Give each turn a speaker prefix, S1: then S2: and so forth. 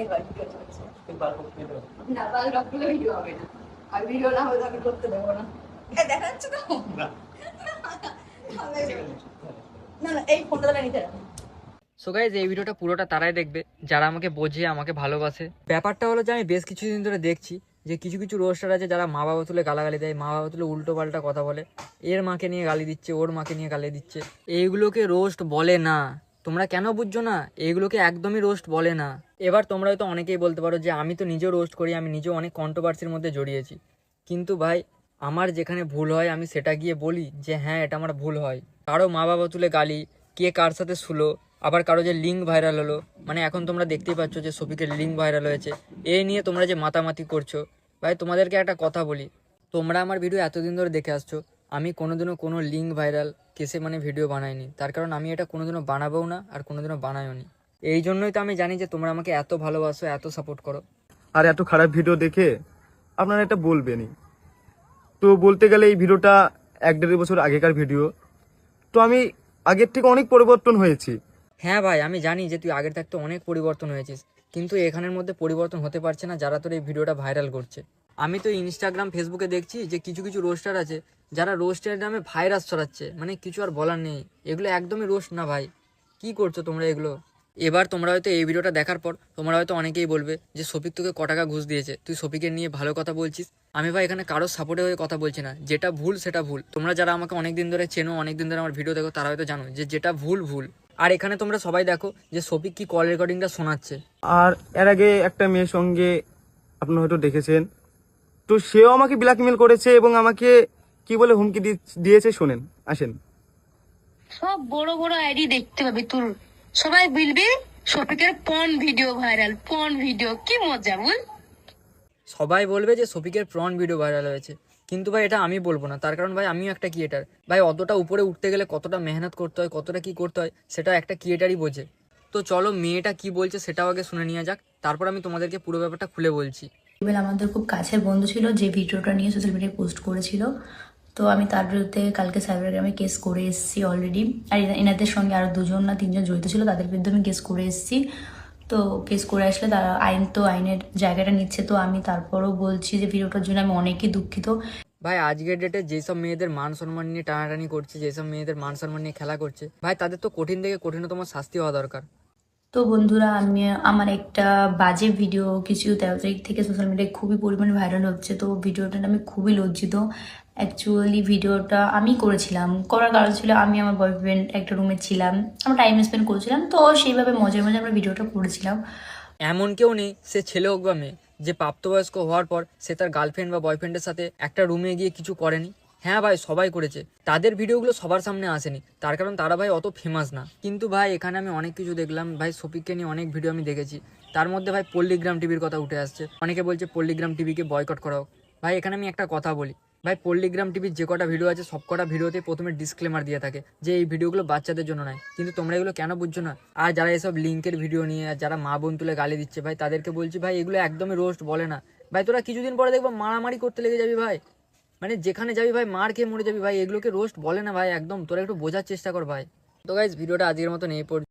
S1: এইবার ভিডিও চলছে। না বাল রকগুলো ভিডিও হবে না, আর ভিডিও না হলে আমি করতে দেবো না। দেখা যাচ্ছে তো না না, এই ফোনটা তাহলে নিতে রাখো।
S2: সো গাইজ এই ভিডিওটা পুরোটা তারাই দেখবে যারা আমাকে বোঝে, আমাকে ভালোবাসে। ব্যাপারটা হলো যে আমি বেশ কিছুদিন ধরে দেখছি যে কিছু কিছু রোস্টার আছে যারা মা বাবা তুলে গালাগালি দেয়, মা বাবা তুলে উল্টো পাল্টা কথা বলে, এর মাকে নিয়ে গালি দিচ্ছে, ওর মাকে নিয়ে গালি দিচ্ছে। এইগুলোকে রোস্ট বলে না। তোমরা কেন বুঝছো না? এইগুলোকে একদমই রোস্ট বলে না। এবার তোমরা হয়তো অনেকেই বলতে পারো যে আমি তো নিজেও রোস্ট করি, আমি নিজেও অনেক কন্ট্রোভার্সির মধ্যে জড়িয়েছি, কিন্তু ভাই আমার যেখানে ভুল হয় আমি সেটা গিয়ে বলি যে হ্যাঁ এটা আমার ভুল হয়। কারো মা বাবা তুলে গালি, কে কার সাথে শুলো, আবার কারো যে লিঙ্ক ভাইরাল হলো, মানে এখন তোমরা দেখতেই পাচ্ছ যে শফিকের লিঙ্ক ভাইরাল হয়েছে, এই নিয়ে তোমরা যে মাতামাতি করছো। ভাই তোমাদেরকে একটা কথা বলি, তোমরা আমার ভিডিও এতদিন ধরে দেখে আসছো, আমি কোনোদিনও কোনো লিঙ্ক ভাইরাল কেসে মানে ভিডিও বানাইনি, তার কারণ আমি এটা কোনোদিনও বানাবোও না আর কোনোদিনও বানাইও নি। এই জন্যই তো আমি জানি যে তোমরা আমাকে এত ভালোবাসো, এত সাপোর্ট করো।
S3: আর এত খারাপ ভিডিও দেখে আপনারা এটা বলবেনই। তো বলতে গেলে এই ভিডিওটা 1-1.5 বছর আগেকার ভিডিও। তো আমি আগের থেকে অনেক পরিবর্তন হয়েছি।
S2: হ্যাঁ ভাই আমি জানি যে তুই আগের থাকতে অনেক পরিবর্তন হয়েছিস, কিন্তু এখানের মধ্যে পরিবর্তন হতে পারছে না যারা তোর এই ভিডিওটা ভাইরাল করছে। আমি তো ইনস্টাগ্রাম ফেসবুকে দেখছি যে কিছু কিছু রোস্টার আছে যারা রোস্টের নামে ভাইরাস ছড়াচ্ছে, মানে কিছু আর বলার নেই, এগুলো একদমই রোস্ট না ভাই। কি করছো তোমরা এগুলো? এবার তোমরা হয়তো এই ভিডিওটা দেখার পর তোমরা হয়তো অনেকেই বলবে যে শফিক তোকে ক টাকা ঘুষ দিয়েছে, তুই শফিকের নিয়ে ভালো কথা বলছিস। আমি ভাই এখানে কারোর সাপোর্টে হয়ে কথা বলছি না, যেটা ভুল সেটা ভুল। তোমরা যারা আমাকে অনেকদিন ধরে চেনো, অনেকদিন ধরে আমার ভিডিও দেখো, তারা হয়তো জানো যে যেটা ভুল ভুল। আর এখানে তোমরা সবাই দেখো যে শফিক কি কল রেকর্ডিংটা শোনাচ্ছে।
S3: আর এর আগে একটা মেয়ের সঙ্গে আপনারা হয়তো দেখেছেন, তো সেও আমাকে ব্ল্যাকমেল করেছে এবং আমাকে কি বলে হুমকি দিয়েছে শোনেন, আসেন।
S4: সব বড় বড় আইডি দেখতে পাবি তোর, সবাই বলবি শফিকের porn video viral, porn video, কি মজা বল।
S2: সবাই বলবে যে শফিকের প্রন ভিডিও ভাইরাল হয়েছে, কিন্তু ভাই এটা আমি বলবো না, তার কারণ ভাই আমিও একটা ক্রিয়েটার। ভাই অতটা উপরে উঠতে গেলে কতটা মেহনত করতে হয়, কতটা কি করতে হয়, সেটা একটা ক্রিয়েটারই বোঝে। তো চলো মেয়েটা কি বলছে সেটাও আগে শুনে নিয়ে যাক, তারপর আমি তোমাদেরকে পুরো ব্যাপারটা খুলে বলছি।
S5: এবার আমাদের খুব কাছের বন্ধু ছিল যে ভিডিওটা নিয়ে সোশ্যাল মিডিয়ায় পোস্ট করেছিল। তো আমি তার বিরুদ্ধে কালকে সাইবার ক্রাইমে কেস করে এসেছি অলরেডি। আর এনাদের সঙ্গে আরো 2জন না 3জন জড়িত ছিল, তাদের বিরুদ্ধে আমি কেস করে এসেছি। তো কেস করে আসলে তারা আইন তো আইনের জায়গাটা নিচ্ছে। তো আমি তারপরও বলছি যে ভিডিওটার জন্য আমি অনেকই দুঃখিত।
S2: ভাই আজকের ডেটে যেসব মেয়েদের মান সম্মান নিয়ে টানাটানি করছে, যেসব মেয়েদের মান সম্মান নিয়ে খেলা করছে, ভাই তাদের তো কঠিন থেকে কঠিনতম শাস্তি হওয়া দরকার।
S5: তো বন্ধুরা, আমি আমার একটা বাজে ভিডিও কিছু 13 তারিখ থেকে সোশ্যাল মিডিয়ায় খুবই পরিমাণে ভাইরাল হচ্ছে। তো ভিডিওটা আমি খুবই লজ্জিত। অ্যাকচুয়ালি ভিডিওটা আমি করেছিলাম, করার কারণ ছিল আমি আমার বয়ফ্রেন্ড একটা রুমে ছিলাম, আমরা টাইম স্পেন্ড করছিলাম, তো সেইভাবে মজায় মজায় আমরা ভিডিওটা করেছিলাম।
S2: এমন কেউ নেই, সে ছেলে হোক বা মেয়ে, যে প্রাপ্তবয়স্ক হওয়ার পর সে তার গার্লফ্রেন্ড বা বয়ফ্রেন্ডের সাথে একটা রুমে গিয়ে কিছু করেনি। হ্যাঁ ভাই সবাই করেছে, তাদের ভিডিওগুলো সবার সামনে আসেনি, তার কারণ তারা ভাই অত ফেমাস না। কিন্তু ভাই এখানে আমি অনেক কিছু দেখলাম, ভাই শফিককে নিয়ে অনেক ভিডিও আমি দেখেছি, তার মধ্যে ভাই পল্লীগ্রাম টিভির কথা উঠে আসছে। অনেকে বলছে পল্লীগ্রাম টিভিকে বয়কট করা হোক। ভাই এখানে আমি একটা কথা বলি, ভাই পল্লীগ্রাম টিভির যে কটা ভিডিও আছে সব কটা ভিডিওতে প্রথমে ডিসক্লেমার দিয়ে থাকে যে এই ভিডিওগুলো বাচ্চাদের জন্য নয়, কিন্তু তোমরা এগুলো কেন বুঝছো না? আর যারা এসব লিঙ্কের ভিডিও নিয়ে আর যারা মা বোন তুলে গালি দিচ্ছে, ভাই তাদেরকে বলছি ভাই এগুলো একদমই রোস্ট বলে না। ভাই তোরা কিছুদিন পরে দেখবো মারামারি করতে লেগে যাবি ভাই, মানে যেখানে যাবি ভাই মার খেয়ে মরে যাবি ভাই, এগুলোকে রোস্ট বলে না ভাই একদম, তোরা একটু বোঝার চেষ্টা কর ভাই। তো গাইজ ভিডিওটা আজকের মতো নেই পর্যন্ত।